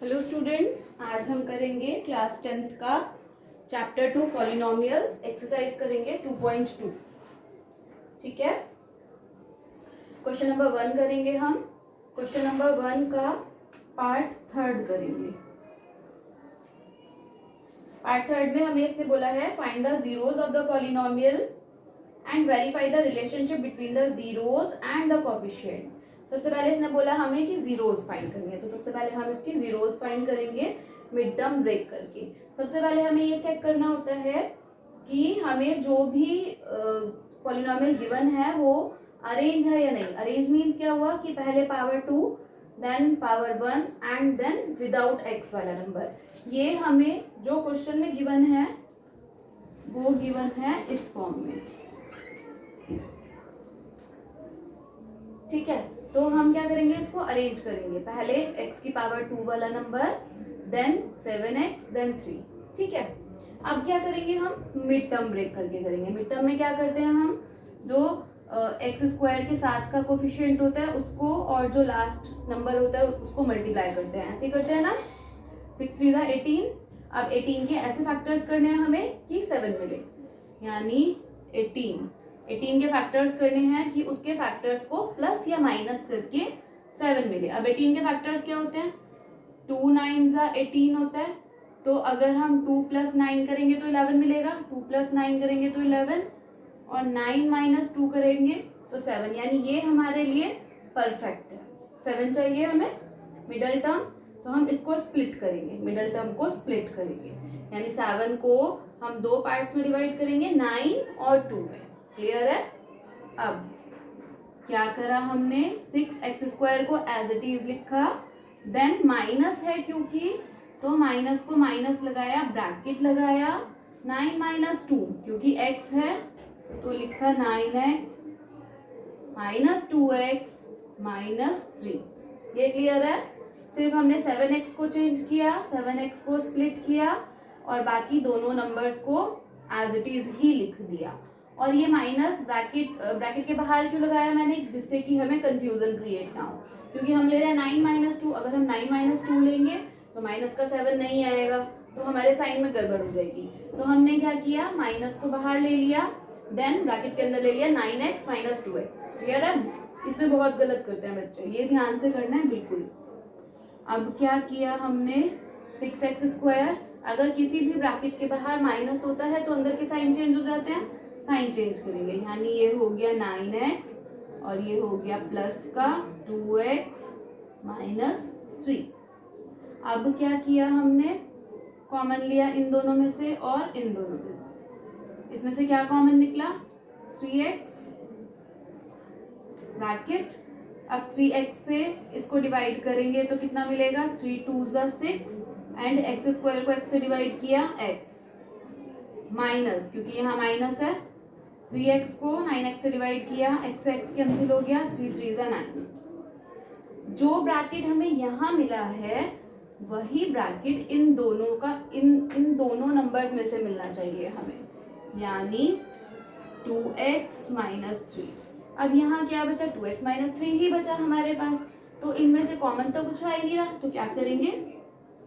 Hello students, आज हम करेंगे क्लास 10th का चैप्टर 2 पॉलिनोमियल्स एक्सरसाइज करेंगे 2.2। ठीक है, क्वेश्चन नंबर 1 करेंगे हम। क्वेश्चन नंबर 1 का पार्ट 3 करेंगे। पार्ट 3 में हमें इसने बोला है find the zeros of the polynomial and verify the relationship between the zeros and the coefficient. सबसे पहले इसने बोला हमें कि जीरोस फाइंड करनी है, तो सबसे पहले हम इसकी जीरोस फाइंड करेंगे मिड टर्म ब्रेक करके। सबसे पहले हमें ये चेक करना होता है कि हमें जो भी पॉलिनोमियल गिवन है वो अरेंज है या नहीं। अरेंज मीन्स क्या हुआ कि पहले power 2 then power 1 and then without x वाला नंबर। ये हमें जो क्वेश्चन में गिवन है वो गिवन है इस फॉर्म में। ठीक है, तो हम क्या करेंगे, इसको अरेंज करेंगे। पहले x की पावर 2 वाला नंबर, देन 7x, देन 3। ठीक है, अब क्या करेंगे, हम मिड टर्म ब्रेक करके करेंगे। मिड टर्म में क्या करते हैं हम, जो एक्स स्क्वायर के साथ का कोफिशिएंट होता है उसको और जो लास्ट नंबर होता है उसको मल्टीप्लाई करते हैं। ऐसे करते हैं ना, 6 3 18। अब 18 के ऐसे फैक्टर्स करने हैं हमें कि 7 मिले, यानी 18 के फैक्टर्स करने हैं कि उसके फैक्टर्स को प्लस या माइनस करके 7 मिले। अब 18 के फैक्टर्स क्या होते हैं, 2 9 18 होता है। तो अगर हम 2 + 9 करेंगे तो 11 मिलेगा, 2 + 9 करेंगे तो 11, और 9 - 2 करेंगे तो 7, यानी ये हमारे लिए परफेक्ट है। 7 चाहिए हमें मिडल टर्म, तो हम इसको स्प्लिट करेंगे, मिडल टर्म को स्प्लिट करेंगे, यानी 7 को हम 2 पार्ट्स में डिवाइड करेंगे, 9 और 2 में। क्लियर है। अब क्या करा हमने, 6x² को एज इट इज लिखा, देन माइनस है क्योंकि, तो माइनस को माइनस लगाया, ब्रैकेट लगाया, 9 - 2 क्योंकि x है तो लिखा 9x - 2x - 3। ये क्लियर है। सिर्फ हमने 7x को चेंज किया, 7x को स्प्लिट किया और बाकी दोनों नंबर्स को एज इट इज ही लिख दिया। और ये माइनस ब्रैकेट के बाहर क्यों लगाया मैंने, जिससे कि हमें कंफ्यूजन क्रिएट ना हो, क्योंकि हम ले रहे हैं 9 - 2। अगर हम 9 - 2 लेंगे तो माइनस का 7 नहीं आएगा, तो हमारे साइन में गड़बड़ हो जाएगी। तो हमने क्या किया, माइनस को बाहर ले लिया, देन ब्रैकेट के अंदर ले लिया 9x - 2x। क्लियर है। इसमें बहुत गलत करते हैं बच्चे, ये ध्यान से करना है बिल्कुल। अब क्या किया हमने, 6x², अगर किसी भी ब्रैकेट के बाहर माइनस होता है तो अंदर के साइन चेंज हो जाते हैं, साइन चेंज करेंगे, यानी ये हो गया 9x और ये हो गया प्लस का 2x - 3। अब क्या किया हमने, कॉमन लिया इन दोनों में से और इन दोनों में से। इसमें से क्या कॉमन निकला, 3x ब्रैकेट। अब 3x से इसको डिवाइड करेंगे तो कितना मिलेगा, 3 2 6 एंड x² को x से डिवाइड किया, x माइनस, क्योंकि यहाँ माइनस है, 3x को 9x से डिवाइड किया, x कैंसिल हो गया, 3 3 9। जो ब्रैकेट हमें यहाँ मिला है वही ब्रैकेट इन दोनों का इन दोनों नंबर्स में से मिलना चाहिए हमें, यानी 2x - 3। अब यहाँ क्या बचा, 2x - 3 ही बचा हमारे पास, तो इनमें से कॉमन तो कुछ आ ही नहीं रहा, तो क्या करेंगे,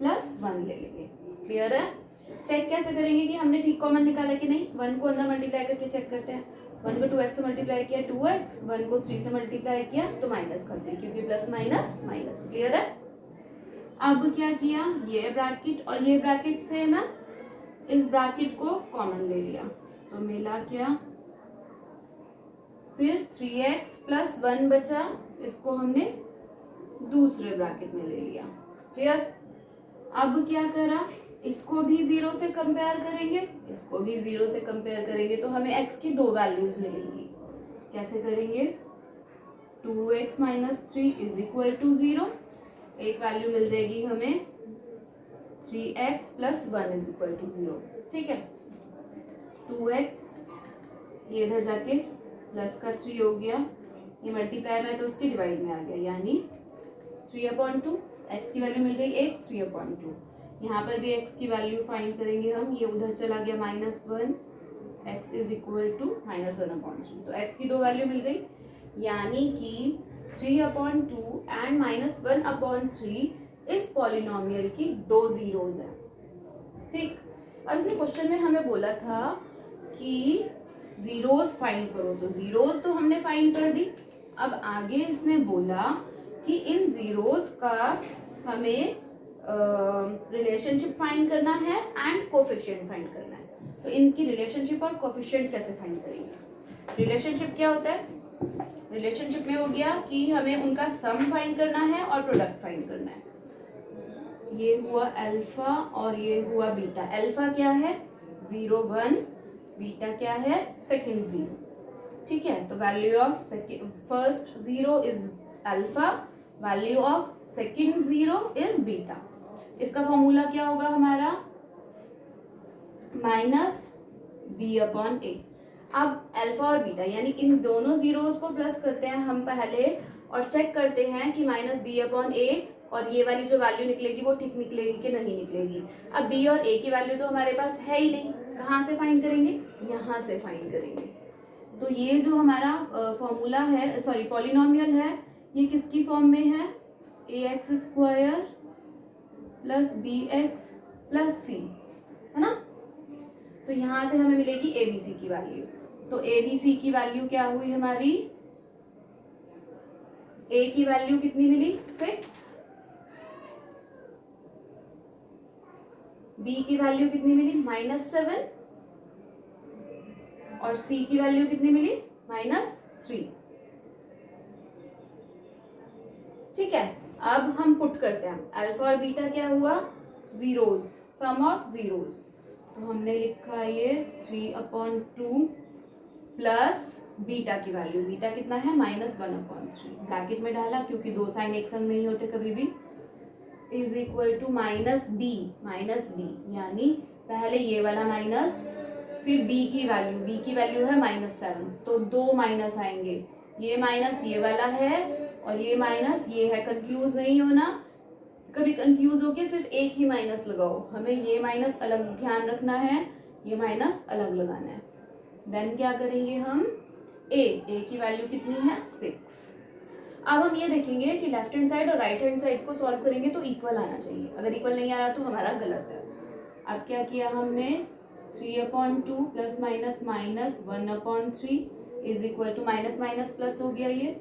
+1 ले लेंगे। क्लियर है। चेक कैसे करेंगे कि हमने ठीक कॉमन निकाला कि नहीं, 1 को अंदर मल्टीप्लाई करके चेक करते हैं। 1 को 2x से मल्टीप्लाई किया 2x, 1 को 3 से मल्टीप्लाई किया तो माइनस का 3, क्योंकि प्लस माइनस माइनस। क्लियर है। अब क्या किया, ये ब्रैकेट और ये ब्रैकेट सेम है, इस ब्रैकेट को कॉमन ले लिया तो मिला क्या, फिर 3x + 1 बचा, इसको हमने दूसरे ब्रैकेट में ले लिया। क्लियर। अब क्या करा, इसको भी 0 से कंपेयर करेंगे, इसको भी 0 से कंपेयर करेंगे, तो हमें x की 2 वैल्यूज मिलेंगी। कैसे करेंगे, 2x - 3 = 0, एक वैल्यू मिल जाएगी हमें 3x + 1 = 0। ठीक है, 2x ये इधर जाके प्लस का 3 हो गया, ये मल्टीप्लाई में है तो उसके डिवाइड में आ गया, यानी 3/2। x की वैल्यू मिल गई 1, 3/2। यहाँ पर भी x की वैल्यू फाइंड करेंगे हम, ये उधर चला गया -1, x = -1/3। तो x की 2 वैल्यू मिल गई, यानी कि 3/2 एंड -1/3 इस पॉलिनोमियल की 2 जीरोज हैं। ठीक, अब इसने क्वेश्चन में हमें बोला था कि जीरोज फाइंड करो, तो जीरोज तो हमने फाइंड कर दी। अब आगे इसने बोला कि इन जीरोज का हमें रिलेशनशिप फाइंड करना है एंड कोफिशिएंट फाइंड करना है। तो इनकी रिलेशनशिप और कोफिशिएंट कैसे फाइंड करेंगे? रिलेशनशिप क्या होता है? रिलेशनशिप में हो गया कि हमें उनका सम फाइंड करना है और प्रोडक्ट फाइंड करना है। ये हुआ अल्फा और ये हुआ बीटा। अल्फा क्या है? 0 1, बीटा क्या है? सेकंड 0। ठीक है, तो value of first 0 is alpha, value of second 0 is beta. इसका फॉर्मूला क्या होगा हमारा? माइनस बी अपॉन ए। अब अल्फा और बीटा यानी इन दोनों जीरोस को प्लस करते हैं हम पहले और चेक करते हैं कि माइनस बी अपॉन ए और ये वाली जो वैल्यू निकलेगी वो ठीक निकलेगी कि नहीं निकलेगी। अब बी और ए की वैल्यू तो हमारे पास है ही नहीं, कहाँ से फाइंड करेंगे? यहाँ से फाइंड करेंगे। तो ये जो हमारा फॉर्मूला है, सॉरी पॉलिनोमियल है, ये किसकी फॉर्म में है? ax² plus bx plus c, है ना? तो यहां से हमें मिलेगी abc की वैल्यू। तो abc की वैल्यू क्या हुई हमारी? a की वैल्यू कितनी मिली? 6, b की वैल्यू कितनी मिली? -7 और c की वैल्यू कितनी मिली? -3। ठीक है, अब हम पुट करते हैं। अल्फा और बीटा क्या हुआ? Zeros, sum of zeros. तो हमने लिखा ये 3/2 प्लस बीटा की वैल्यू, बीटा कितना है? -1/3। ब्रैकेट में डाला क्योंकि दो साइन एक संग नहीं होते कभी भी। Is equal to minus b, यानी पहले ये वाला माइनस, फिर b की वैल्यू है -7, तो 2 माइनस आएंगे। ये माइनस ये वाला है और ये माइनस ये है। कंफ्यूज नहीं होना, कभी कंफ्यूज होके सिर्फ एक ही माइनस लगाओ। हमें ये माइनस अलग ध्यान रखना है, ये माइनस अलग लगाना है। देन क्या करेंगे हम? a की वैल्यू कितनी है? 6। अब हम ये देखेंगे कि लेफ्ट हैंड साइड और राइट हैंड साइड को सॉल्व करेंगे तो इक्वल आना चाहिए। अगर इक्वल नहीं आया तो हमारा गलत है। अब क्या किया हमने? 3/2 plus minus -1/3 is equal to minus minus plus हो गया ये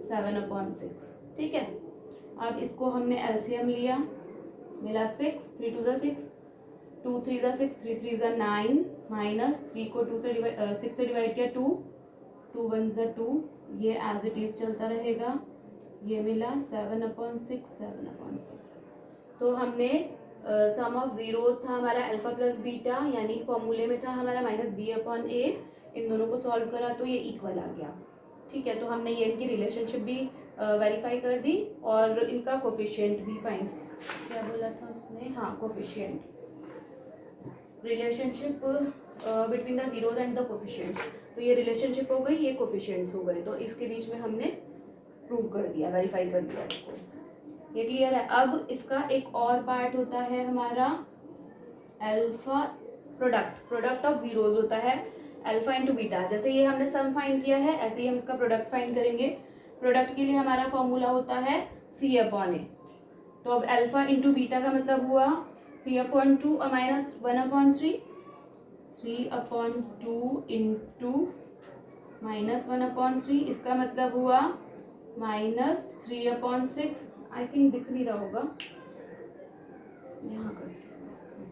7/6। ठीक है, अब इसको हमने एलसीएम लिया, मिला 6, 3 2 6, 2 3 6, 3 3 9, माइनस 3 को 6 से डिवाइड किया 2, 2 1 2, ये एज इट इज चलता रहेगा। ये मिला 7/6, 7/6। तो हमने सम ऑफ जीरोज था हमारा अल्फा प्लस बीटा, यानी फॉर्मूले में था हमारा -b/a। इन दोनों को सॉल्व करा तो ये इक्वल आ गया। ठीक है, तो हमने ये इनकी रिलेशनशिप भी वेरीफाई कर दी और इनका कोफिशिएंट भी फाइंड, क्या बोला था उसने? हाँ, coefficient, relationship between the zeros and the coefficients. तो ये रिलेशनशिप हो गई, ये कोफिशिएंट्स हो गए। तो इसके बीच में हमने प्रूव कर दिया, वेरीफाई कर दिया इसको। ये क्लियर है? अब इसका एक और पार्ट होता है हमारा अल्फा प्रोडक्ट ऑफ जीरोज होता है अल्फा इंटू बीटा। जैसे ये हमने सम फाइंड किया है, ऐसे ही हम इसका प्रोडक्ट फाइंड करेंगे। प्रोडक्ट के लिए हमारा फॉर्मूला होता है c/a। तो अब अल्फा इंटू बीटा का मतलब हुआ 3/2 और -1/3, 3/2 इंटू -1/3। इसका मतलब हुआ -3/6। आई थिंक दिख नहीं रहा होगा, यहाँ करती हूँ इसको।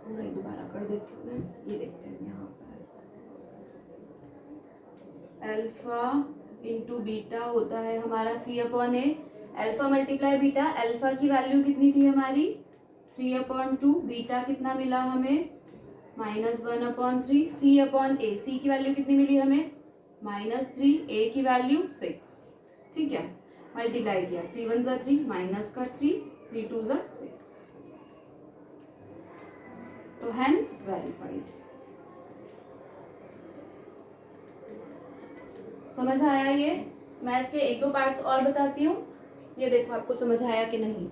पूरा ही दोबारा कर देती हूँ मैं। ये देखते हैं यहाँ पर अल्फा इंटू बीटा होता है हमारा c/a। Alpha multiply beta, alpha की वैल्यू कितनी थी हमारी? 3/2, बीटा कितना मिला हमें? -1/3, c/a। c की वैल्यू कितनी मिली हमें? -3, a की वैल्यू 6। ठीक है, मल्टीप्लाई किया, 3 1 3, माइनस का 3, 3 2 6। तो हेंस वेरीफाइड। समझ आया ये? मैं इसके एक दो पार्ट्स और बताती हूँ, ये देखो आपको समझ आया कि नहीं।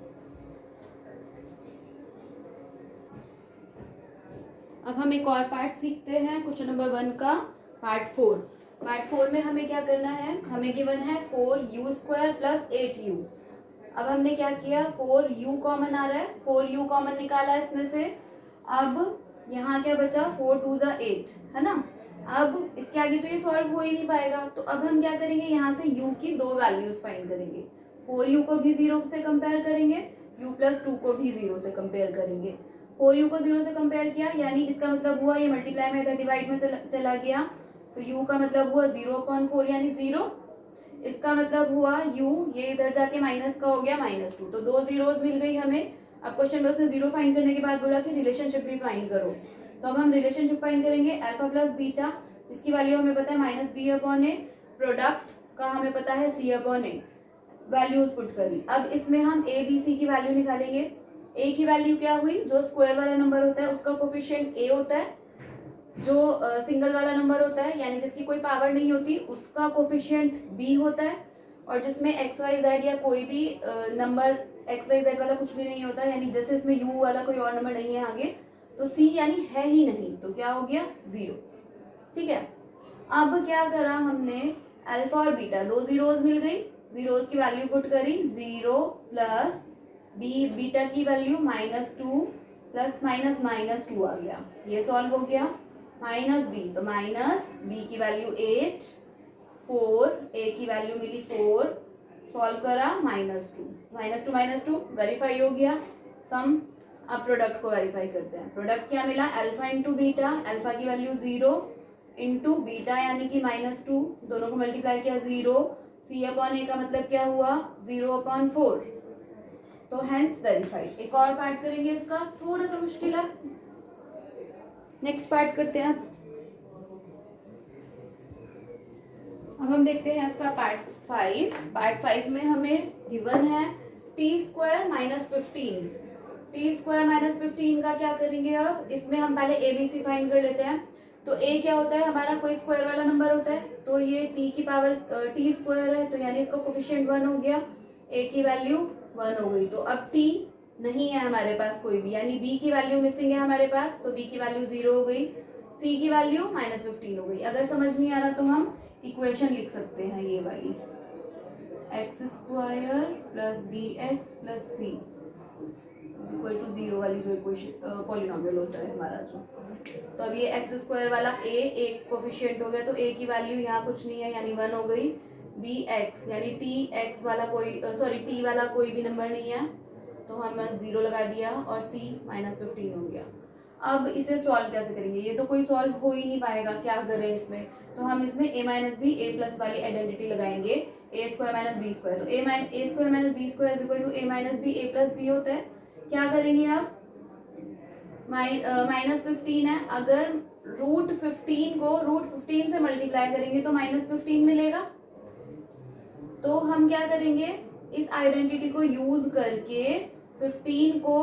अब हम एक और पार्ट सीखते हैं क्वेश्चन नंबर 1 का पार्ट 4। पार्ट 4 में हमें क्या करना है, हमें गिवन है 4u² प्लस 8u। अब हमने क्या किया, 4u कॉमन आ रहा है, 4u कॉमन निकाला इसमें से। अब यहाँ क्या बचा, 4 2 जा 8 है ना। अब इसके आगे तो ये सॉल्व हो ही नहीं पाएगा, तो अब हम क्या करेंगे, यहाँ से u की दो वैल्यूज फाइंड करेंगे। 4u को भी 0 से कंपेयर करेंगे, u प्लस 2 को भी 0 से कंपेयर करेंगे। 4u को 0 से कंपेयर किया, यानी इसका मतलब हुआ ये मल्टीप्लाई में इधर डिवाइड में चला गया, तो u का मतलब हुआ 0/4 यानी 0। इसका मतलब हुआ u ये इधर जाके माइनस का हो गया -2, तो दो जीरोस मिल गई हमें। अब क्वेश्चन में उसने 0 फाइंड करने के बाद बोला कि रिलेशनशिप भी फाइंड करो, तो अब हम रिलेशनशिप फाइंड करेंगे अल्फा प्लस बीटा। इसकी वैल्यू हमें पता है -b/a, प्रोडक्ट का हमें पता है c/a। वैल्यूज पुट करी, अब इसमें हम a b c की वैल्यू निकालेंगे। a की वैल्यू क्या हुई, जो स्क्वायर वाला नंबर होता है उसका कोफिशिएंट a होता है, जो सिंगल वाला नंबर होता है यानी जिसकी कोई पावर नहीं होती उसका कोफिशिएंट b होता है, और जिसमें x y z या कोई भी नंबर x y z वाला कुछ भी नहीं होता, यानी जैसे इसमें u वाला कोई और नंबर नहीं है आगे, तो c यानी है ही नहीं, तो क्या हो गया 0। ठीक है, अब क्या करा हमने, अल्फा और बीटा दो जीरोस मिल गई, जीरोस की वैल्यू पुट करी, 0 प्लस बीटा की वैल्यू -2 प्लस -2 आ गया, ये सॉल्व हो गया। -b, तो -b की वैल्यू 8, 4 a की वैल्यू मिली 4, सॉल्व करा -2 वेरीफाई हो गया सम। अब प्रोडक्ट को वेरीफाई करते हैं। प्रोडक्ट क्या मिला, अल्फा इंटू बीटा, अल्फा की वैल्यू 0 इंटू बीटा यानी कि -2, दोनों को मल्टीप्लाई किया 0, c/a का मतलब क्या हुआ 0/4, तो हेंस वेरीफाइड। एक और पार्ट करेंगे इसका, थोड़ा सा मुश्किल है, नेक्स्ट पार्ट करते हैं। अब हम देखते हैं इसका पार्ट 5। पार्ट 5 में हमें गिवन है t² -15। t² -15 का क्या करेंगे, अब इसमें हम पहले abc फाइंड कर लेते हैं। तो a क्या होता है, हमारा कोई स्क्वायर वाला नंबर होता है, तो ये t की पावर t² है, तो यानी इसका कोफिशिएंट 1 हो गया, a की वैल्यू 1 हो गई। तो अब t नहीं है हमारे पास कोई भी, यानी b की वैल्यू मिसिंग है हमारे पास, तो b की वैल्यू 0 हो गई, c की वैल्यू -15 हो गई। अगर समझ नहीं आ रहा तो हम इक्वेशन लिख सकते हैं, ये वाली x² plus bx plus c equal to 0 वाली जो इक्वेशन पॉलिनोमियल होता है हमारा जो। तो अब ये x² वाला a एक कोफिशिएंट हो गया, तो a की वैल्यू यहाँ कुछ नहीं है यानी 1 हो गई, bx यानी tx वाला कोई t वाला कोई भी नंबर नहीं है, तो हम 0 लगा दिया, और c -15 हो गया। अब इसे सॉल्व कैसे करेंगे, ये तो कोई सॉल्व हो ही नहीं पाएगा, क्या करें इसमें, तो हम इसमें a - b a प्लस वाली आइडेंटिटी लगाएंगे, a² - b², तो a² - b² is equal to a - b a plus b होता है। क्या करेंगे अब, -15 है, अगर √15 को √15 से मल्टीप्लाई करेंगे तो -15 मिलेगा। तो हम क्या करेंगे, इस आइडेंटिटी को यूज करके 15 को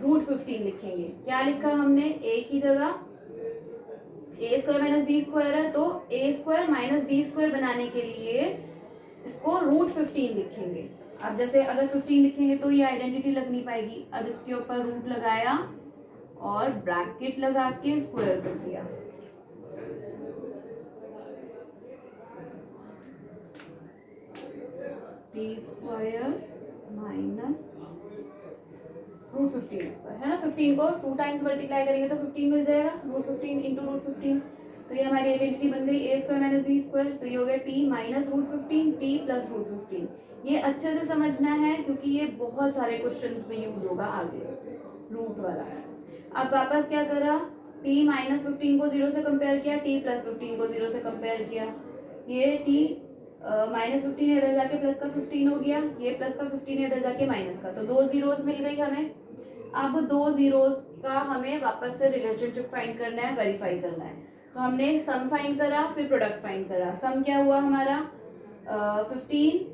√15 लिखेंगे। क्या लिखा हमने, a की जगह a² - b² है, तो a² - b² बनाने के लिए इसको √15 लिखेंगे। अब जैसे अगर 15 लिखेंगे तो ये आइडेंटिटी लग नहीं पाएगी, अब इसके ऊपर रूट लगाया और ब्रैकेट लगा के स्क्वायर कर दिया, t² माइनस √15² है ना। 15 को 2 टाइम्स मल्टीप्लाई करेंगे तो 15 मिल जाएगा, √15 इंटू √15, तो ये हमारी आइडेंटिटी बन गई a² - b², तो ये हो गया t माइनस √15 t प्लस √15। ये अच्छे से समझना है क्योंकि ये बहुत सारे क्वेश्चंस में यूज होगा आगे, रूट वाला। अब वापस क्या करा, t -15 को 0 से कंपेयर किया, t प्लस 15 को 0 से कंपेयर किया, ये t -15 इधर जाके प्लस का 15 हो गया, ये प्लस का 15 इधर जाके माइनस का, तो दो जीरोस मिल गई हमें। अब दो जीरोस का हमें वापस से रिलेशनशिप फाइंड करना है, वेरीफाई करना है। तो हमने सम फाइंड करा, फिर प्रोडक्ट फाइंड करा। सम क्या हुआ हमारा 15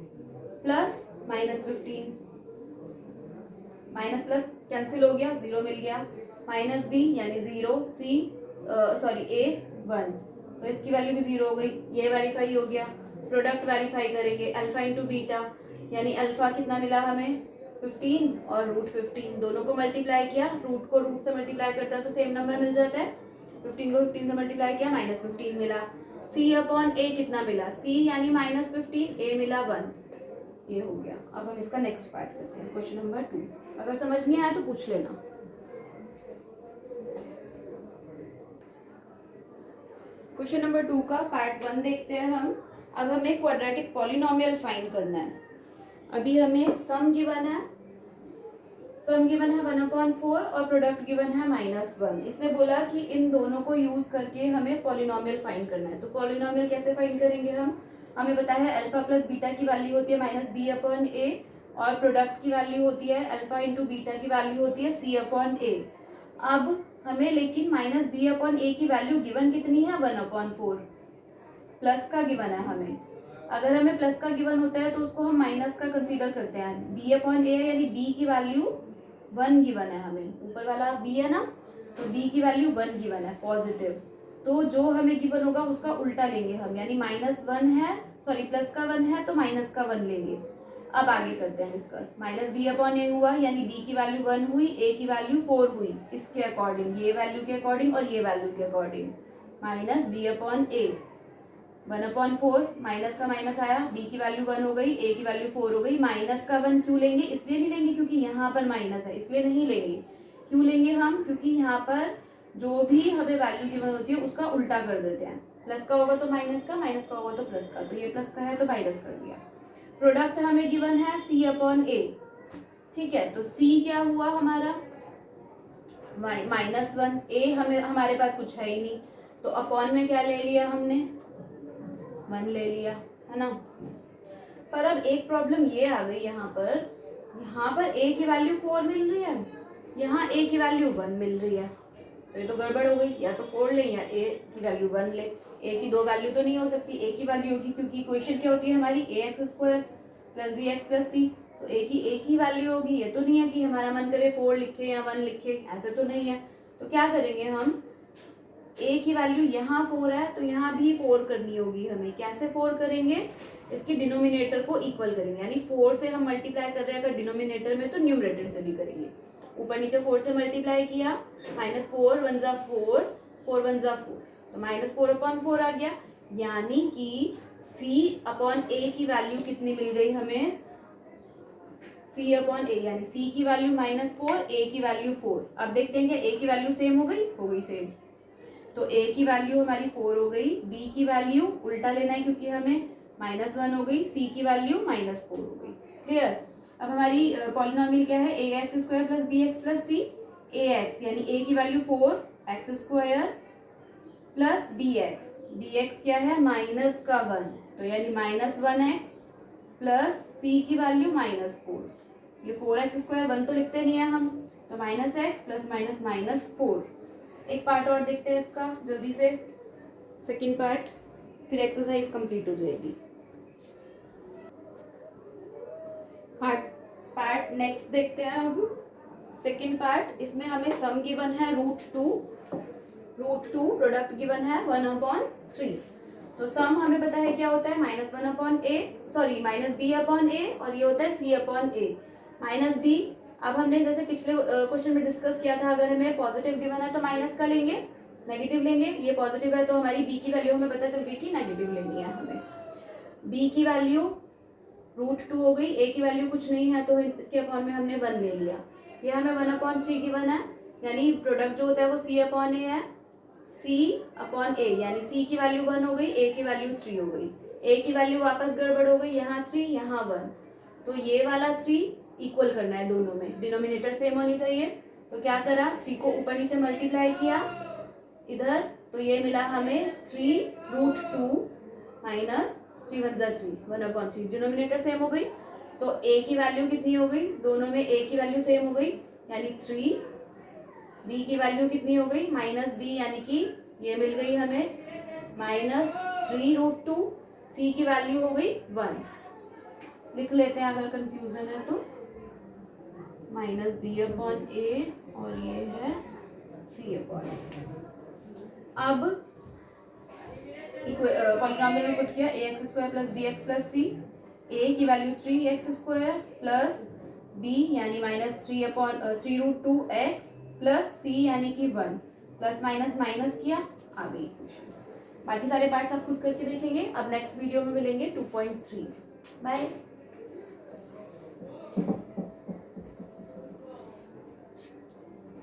प्लस -15, माइनस प्लस कैंसिल हो गया, 0 मिल गया, -b यानी 0, a 1, तो इसकी वैल्यू भी 0 हो गई, ये वेरीफाई हो गया। प्रोडक्ट वेरीफाई करेंगे, अल्फा इंटू बीटा यानी अल्फा कितना मिला हमें 15 और √15, दोनों को मल्टीप्लाई किया, रूट को रूट से मल्टीप्लाई करता है तो सेम नंबर मिल जाता है, 15 को 15 से मल्टीप्लाई किया, -15 मिला। c अपॉन a कितना मिला, c यानी -15, a मिला 1। ये हो गया। अब हम इसका नेक्स्ट पार्ट करते हैं, क्वेश्चन नंबर 2। अगर समझ नहीं आया तो पूछ लेना। क्वेश्चन नंबर 2 का पार्ट 1 देखते हैं हम। अब हमें क्वाड्रेटिक पॉलिनोमियल फाइंड करना है। अभी हमें सम गिवन है, 1/4 और प्रोडक्ट गिवन है -1। इसने बोला कि इन दोनों को यूज करके हमें पॉलिनोमियल फाइंड करना है। तो पॉलिनोमियल कैसे फाइंड करेंगे हम, हमें पता है अल्फा प्लस बीटा की वैल्यू होती है -b/a और प्रोडक्ट की वैल्यू होती है अल्फा इंटू बीटा की वैल्यू होती है c/a। अब हमें लेकिन -b/a की वैल्यू गिवन कितनी है, 1/4 प्लस का गिवन है हमें। अगर हमें प्लस का गिवन होता है तो उसको हम माइनस का कंसीडर करते हैं। b/a यानी b की वैल्यू 1 गिवन है हमें, ऊपर वाला b है ना, तो b की वैल्यू 1 गिवन है पॉजिटिव। तो जो हमें गिवन होगा उसका उल्टा लेंगे हम, यानी -1 है, सॉरी प्लस का 1 है तो माइनस का 1 लेंगे। अब आगे करते हैं डिस्कस। -b/a हुआ यानी b की वैल्यू 1 हुई, a की वैल्यू 4 हुई, इसके अकॉर्डिंग, ये वैल्यू के अकॉर्डिंग और ये वैल्यू के अकॉर्डिंग। -b/a 1/4, माइनस का माइनस आया, b की वैल्यू 1 हो गई, a की वैल्यू 4 हो गई। माइनस का 1 क्यों लेंगे, इसलिए नहीं लेंगे क्योंकि यहाँ पर माइनस है, इसलिए नहीं लेंगे। क्यों लेंगे हम, क्योंकि यहाँ पर जो भी हमें वैल्यू गिवन होती है उसका उल्टा कर देते हैं। प्लस का होगा तो माइनस का, माइनस का होगा तो प्लस का, तो ये प्लस का है तो माइनस कर दिया। प्रोडक्ट हमें गिवन है c/a, ठीक है। तो c क्या हुआ हमारा -1, a हमें हमारे पास कुछ है ही नहीं, तो अपॉन में क्या ले लिया हमने, 1 ले लिया, है ना। पर अब एक प्रॉब्लम ये आ गई, यहाँ पर a की वैल्यू 4 मिल रही है, यहाँ a की वैल्यू 1 मिल रही है, तो ये तो गड़बड़ हो गई। या तो 4 ले या a की वैल्यू 1 ले। a की दो वैल्यू तो नहीं हो सकती, a की वैल्यू होगी, क्योंकि इक्वेशन क्या होती है हमारी, ax² + bx + c, तो a की एक ही वैल्यू होगी। ये तो नहीं है कि हमारा मन करे 4 लिखे या 1 लिखे, ऐसे तो नहीं है। तो क्या करेंगे हम, a की वैल्यू यहाँ 4 है तो यहाँ भी 4 करनी होगी हमें। कैसे 4 करेंगे, इसकी डिनोमिनेटर को इक्वल करेंगे, यानी 4 से हम मल्टीप्लाई कर रहे हैं अगर डिनोमिनेटर में तो न्यूमरेटर से भी करेंगे। ऊपर नीचे 4 से मल्टीप्लाई किया, -4 1 ज़ा 4, 4 1 ज़ा 4, तो -4/4 आ गया। यानी कि c/a की वैल्यू कितनी मिल गई हमें, c/a यानी c की वैल्यू -4, a की वैल्यू 4। अब देखते हैं कि a की वैल्यू सेम हो गई सेम, तो a की वैल्यू हमारी 4 हो गई, b की वैल्यू उल्टा लेना है क्योंकि हमें -1 हो गई, c की वैल्यू -4 हो गई। क्लियर। अब हमारी पॉलिनोमियल क्या है, ax² + bx + c। ax यानी a की वैल्यू 4, x² + bx क्या है, -1, तो यानी -1x + c की वैल्यू -4। ये 4x² 1 तो लिखते नहीं है हम, तो -x + -4। एक पार्ट और देखते हैं इसका जल्दी से, सेकंड पार्ट, फिर एक्सरसाइज कंप्लीट हो जाएगी। पार्ट नेक्स्ट देखते हैं अब, सेकंड पार्ट। इसमें हमें सम गिवन है √2, प्रोडक्ट गिवन है 1/3। तो सम हमें पता है क्या होता है, -1/a, सॉरी -b/a, और ये होता है c/a। -b, अब हमने जैसे पिछले क्वेश्चन में डिस्कस किया था, अगर हमें पॉजिटिव गिवन है तो माइनस का लेंगे, नेगेटिव लेंगे। ये पॉजिटिव है तो हमारी b की वैल्यू हमें पता चल गई कि नेगेटिव लेनी है हमें। b की वैल्यू √2 हो गई, a की वैल्यू कुछ नहीं है तो इसके अपॉन में हमने 1 ले लिया। ये हमें 1/3 गिवन है, यानी प्रोडक्ट जो होता है वो c/a है, c/a यानी c की वैल्यू 1 हो गई, a की वैल्यू 3 हो गई। a की वैल्यू वापस गड़बड़ हो गई, यहाँ 3 यहाँ 1, तो ये वाला 3 इक्वल करना है दोनों में, डिनोमिनेटर सेम होनी चाहिए। तो क्या करा, 3 को ऊपर नीचे मल्टीप्लाई किया इधर, तो ये मिला हमें 3√2 - 3 1 ज़ा 3, 1/3, डिनोमिनेटर सेम हो गई। तो a की वैल्यू कितनी हो गई, दोनों में a की वैल्यू सेम हो गई, यानी 3। b की वैल्यू कितनी हो गई, -b, यानी कि ये मिल गई हमें -3√2। c की वैल्यू हो गई 1। लिख लेते हैं अगर कंफ्यूजन है तो, -b/a और ये है c/a। अब पॉलिनोमियल में पुट किया, ax² + bx + c, a की वैल्यू 3x² + b यानी -3/√2x + c यानी कि 1 प्लस माइनस माइनस किया, आ गई इक्वेशन। बाकी सारे पार्ट्स आप खुद करके देखेंगे। अब नेक्स्ट वीडियो में मिलेंगे 2.3 में। बाय।